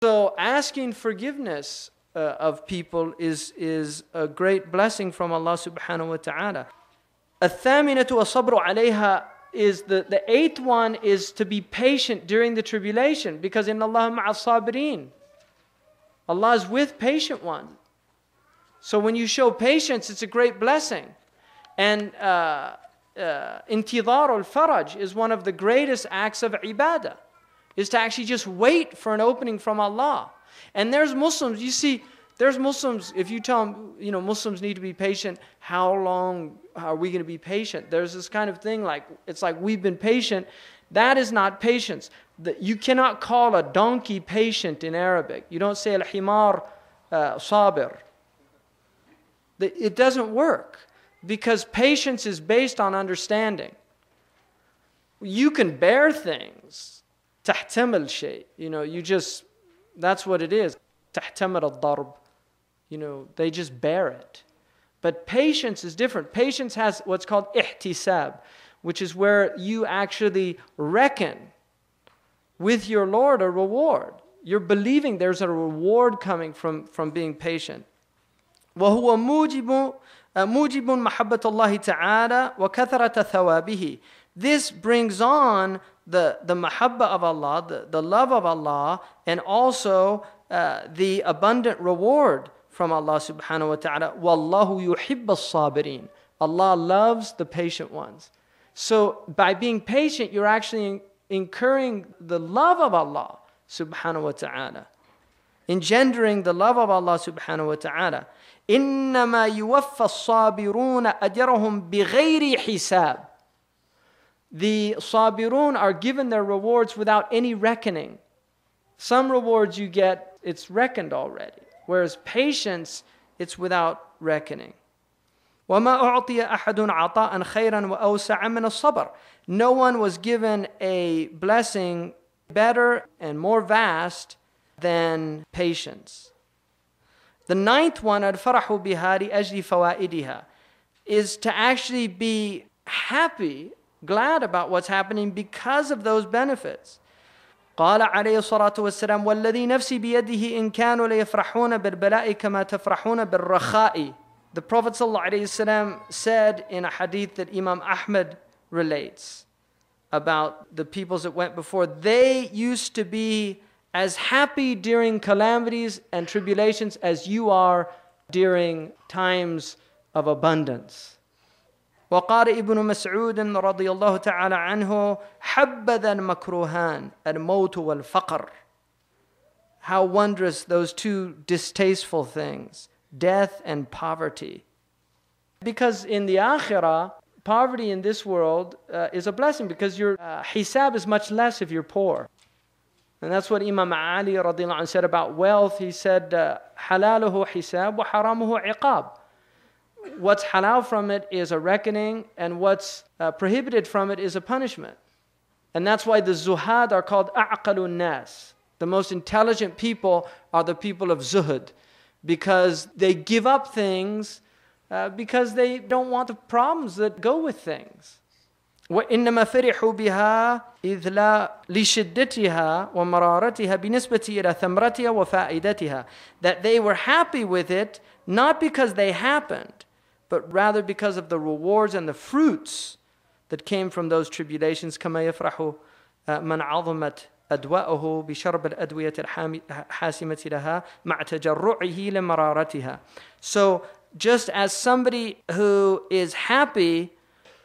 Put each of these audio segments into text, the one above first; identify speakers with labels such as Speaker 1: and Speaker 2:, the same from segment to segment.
Speaker 1: So asking forgiveness of people is a great blessing from Allah subhanahu wa ta'ala. الثامنة والصبر عليها is the eighth one is to be patient during the tribulation, because in Allah ma'a sabirin, Allah is with patient ones. So when you show patience, it's a great blessing. And intidhar al-faraj is one of the greatest acts of ibadah, is to actually just wait for an opening from Allah. And there's Muslims, you see, there's Muslims, if you tell them, Muslims need to be patient, how long are we going to be patient? There's this kind of thing like, it's like we've been patient. That is not patience. You cannot call a donkey patient in Arabic. You don't say al-himar sabir. It doesn't work, because patience is based on understanding. You can bear things. تحتمل شيء. That's what it is. تحتمل الضرب. They just bear it. But patience is different. Patience has what's called ihtisab, which is where you actually reckon with your Lord a reward. You're believing there's a reward coming from being patient. وهو موجب محبة الله تعالى وكثرة ثوابه. This brings on the mahabba of Allah, the love of Allah, and also the abundant reward from Allah subhanahu wa ta'ala. وَاللَّهُ يُحِبَّ الصَّابِرِينَ. Allah loves the patient ones. So by being patient, you're actually incurring the love of Allah subhanahu wa ta'ala, engendering the love of Allah subhanahu wa ta'ala. إِنَّمَا يُوَفَّ الصَّابِرُونَ أَجْرَهُمْ بِغَيْرِ حِسَابٍ. The sabirun are given their rewards without any reckoning. Some rewards you get, it's reckoned already. Whereas patience, it's without reckoning. وَمَا أُعْطِيَ أَحَدٌ عَطَاءً خَيْرًا وَأَوْسَعًا مِنَ الصَّبْرِ. No one was given a blessing better and more vast than patience. The ninth one, الْفَرَحُ بِهَا لِأَجْلِ فَوَائِدِهَا, is to actually be happy, glad about what's happening because of those benefits. قال عليه الصلاة والسلام والذي نفسي بيده إن كانوا ليفرحون بالبلاء كما تفرحون بالرخاء. The Prophet ﷺ said in a hadith that Imam Ahmad relates about the peoples that went before, they used to be as happy during calamities and tribulations as you are during times of abundance. وقال ابن مسعود رضي الله تعالى عنه حبذا المكروهان الموت والفقر. How wondrous those two distasteful things, death and poverty. Because in the akhirah, poverty in this world is a blessing, because your hisab is much less if you're poor. And that's what Imam Ali radiallahu anhu said about wealth. He said, حلاله حساب وحرامه عقاب. What's halal from it is a reckoning, and what's prohibited from it is a punishment. And that's why the zuhad are called a'qalun nas. The most intelligent people are the people of zuhud, because they give up things because they don't want the problems that go with things. وَإِنَّمَا فَرِحُوا بِهَا إِذْ لَا لِشِدَّتِهَا وَمَرَارَتِهَا بِنِسْبَةِ إِلَى ثَمْرَتِهَا وَفَائِدَتِهَا. That they were happy with it, not because they happened, but rather because of the rewards and the fruits that came from those tribulations. كَمَا يَفْرَحُ مَنْ عَظُمَتْ أَدْوَأُهُ بِشَرْبِ الْأَدْوِيَةِ الْحَاسِمَةِ لَهَا مَعْ تَجَرُّعِهِ لِمَرَارَتِهَا. So just as somebody who is happy,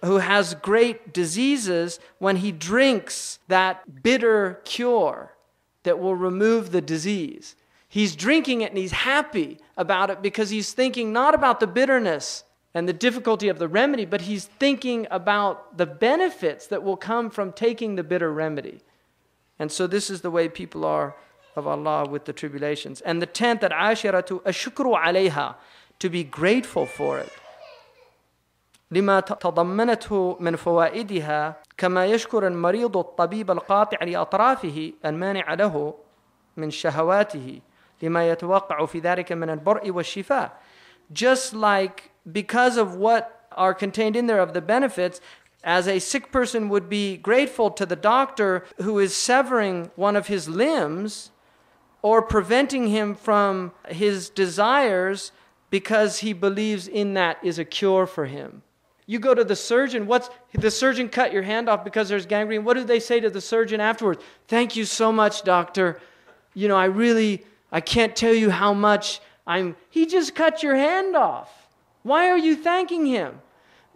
Speaker 1: who has great diseases, when he drinks that bitter cure that will remove the disease, he's drinking it and he's happy about it because he's thinking not about the bitterness and the difficulty of the remedy, but he's thinking about the benefits that will come from taking the bitter remedy. And so this is the way people are of Allah with the tribulations. And the 10th, al-ashiratu ashukru alayha, to be grateful for it. لما تضمنته من فوائدها كما يشكر المريض الطبيب القاطع لأطرافه المانع له من شهواته لما يتوقع في ذلك من البرء والشفاء. Just like because of what are contained in there of the benefits, as a sick person would be grateful to the doctor who is severing one of his limbs or preventing him from his desires because he believes in that is a cure for him. You go to the surgeon, the surgeon cut your hand off because there's gangrene. What do they say to the surgeon afterwards? Thank you so much, doctor. You know, I can't tell you how much he just cut your hand off. Why are you thanking him?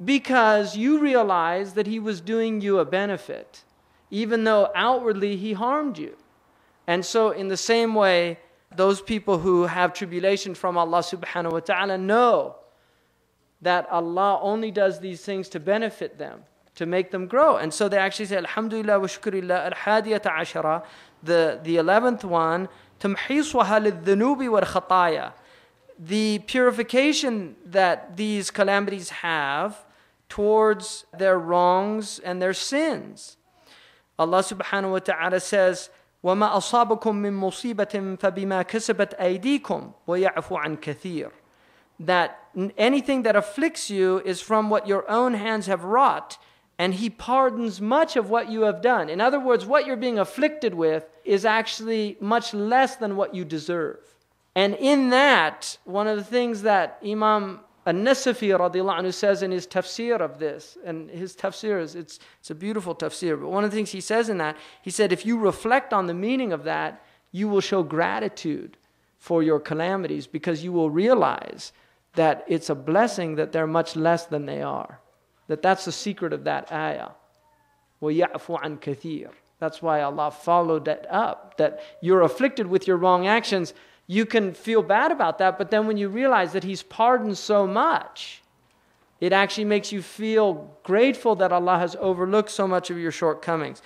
Speaker 1: Because you realize that he was doing you a benefit, even though outwardly he harmed you. And so in the same way, those people who have tribulation from Allah subhanahu wa ta'ala know that Allah only does these things to benefit them, to make them grow. And so they actually say, Alhamdulillah wa shukrillah, al-hadiyata ashara, the 11th one, tamhiswaha lidhunubi wal khataya. The purification that these calamities have towards their wrongs and their sins. Allah subhanahu wa ta'ala says, وَمَا أَصَابَكُم مِّن مُّصِيبَةٍ فَبِمَا كَسَبَتْ أَيْدِيكُمْ وَيَعْفُ عَنْ كَثِيرٍ. That anything that afflicts you is from what your own hands have wrought, and He pardons much of what you have done. In other words, what you're being afflicted with is actually much less than what you deserve. And in that, one of the things that Imam An-Nasafi radiallahu anhu says in his tafsir of this, and his tafsir is, it's a beautiful tafsir, but one of the things he says in that, he said, if you reflect on the meaning of that, you will show gratitude for your calamities, because you will realize that it's a blessing that they're much less than they are. That's the secret of that ayah. وَيَعْفُ عَنْ كَثِيرٍ. That's why Allah followed that up, that you're afflicted with your wrong actions. You can feel bad about that, but then when you realize that He's pardoned so much, it actually makes you feel grateful that Allah has overlooked so much of your shortcomings.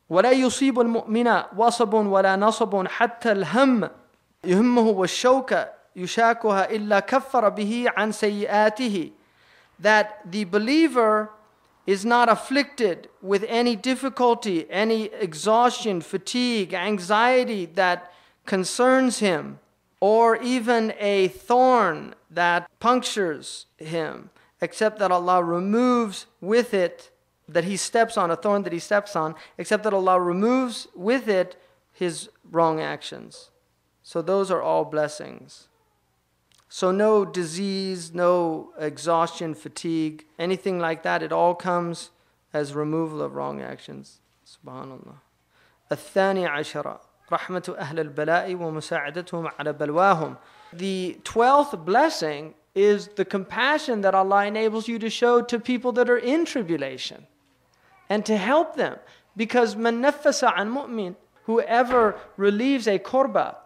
Speaker 1: وَلَا يُصِيبُ الْمُؤْمِنَ وَصَبٌ وَلَا نَصَبٌ حَتَّى الْهَمَّ يُهِمُّهُ وَالشَّوْكَ يُشَاكُهَا إِلَّا كَفَّرَ بِهِ عَنْ سَيِّئَاتِهِ. That the believer is not afflicted with any difficulty, any exhaustion, fatigue, anxiety that concerns him, or even a thorn that punctures him, except that Allah removes with it, that he steps on, a thorn that he steps on, except that Allah removes with it his wrong actions. So those are all blessings. So no disease, no exhaustion, fatigue, anything like that. It all comes as removal of wrong actions. Subhanallah. الثاني عشر رحمة أهل البلاء ومساعدتهم على بلواهم. The 12th blessing is the compassion that Allah enables you to show to people that are in tribulation, and to help them. Because من نفس عن مؤمن, whoever relieves a kurba,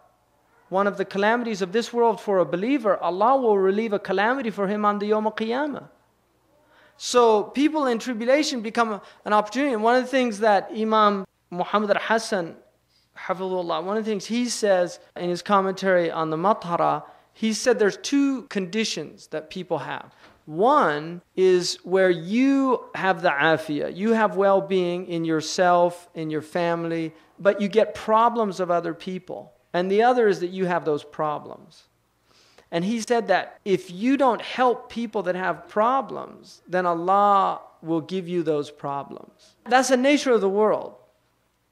Speaker 1: one of the calamities of this world for a believer, Allah will relieve a calamity for him on the Yawm al-Qiyamah. So people in tribulation become an opportunity. And one of the things that Imam Muhammad al-Hassan, hafidhullah, one of the things he says in his commentary on the Mathara, he said there's two conditions that people have. One is where you have the afiyah, you have well-being in yourself, in your family, but you get problems of other people. And the other is that you have those problems. And he said that if you don't help people that have problems, then Allah will give you those problems. That's the nature of the world.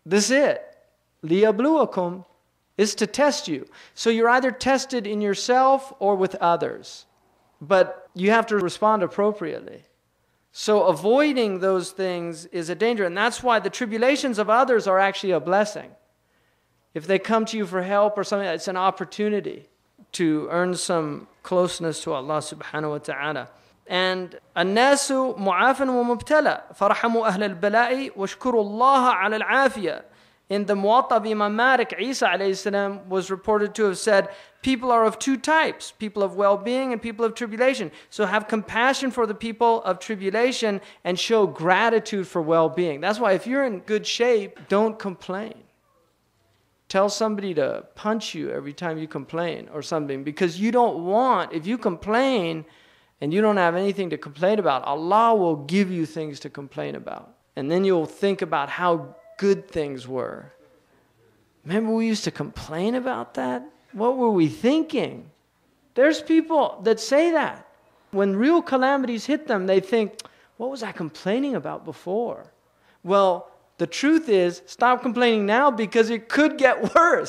Speaker 1: This is it. لِيَبْلُوَكُمْ is to test you. So you're either tested in yourself or with others. But you have to respond appropriately. So avoiding those things is a danger. And that's why the tribulations of others are actually a blessing. If they come to you for help or something, it's an opportunity to earn some closeness to Allah subhanahu wa ta'ala. And الناس معافٍ ومبتلى فرحموا أهل البلاء واشكروا الله على العافية. In the Muwatta of Imam Malik, Isa alayhi salam was reported to have said, people are of two types, people of well-being and people of tribulation. So have compassion for the people of tribulation and show gratitude for well-being. That's why if you're in good shape, don't complain. Tell somebody to punch you every time you complain or something, because you don't want, if you complain and you don't have anything to complain about, Allah will give you things to complain about. And then you'll think about how good things were. Remember we used to complain about that? What were we thinking? There's people that say that. When real calamities hit them, they think, what was I complaining about before? Well, the truth is, stop complaining now because it could get worse.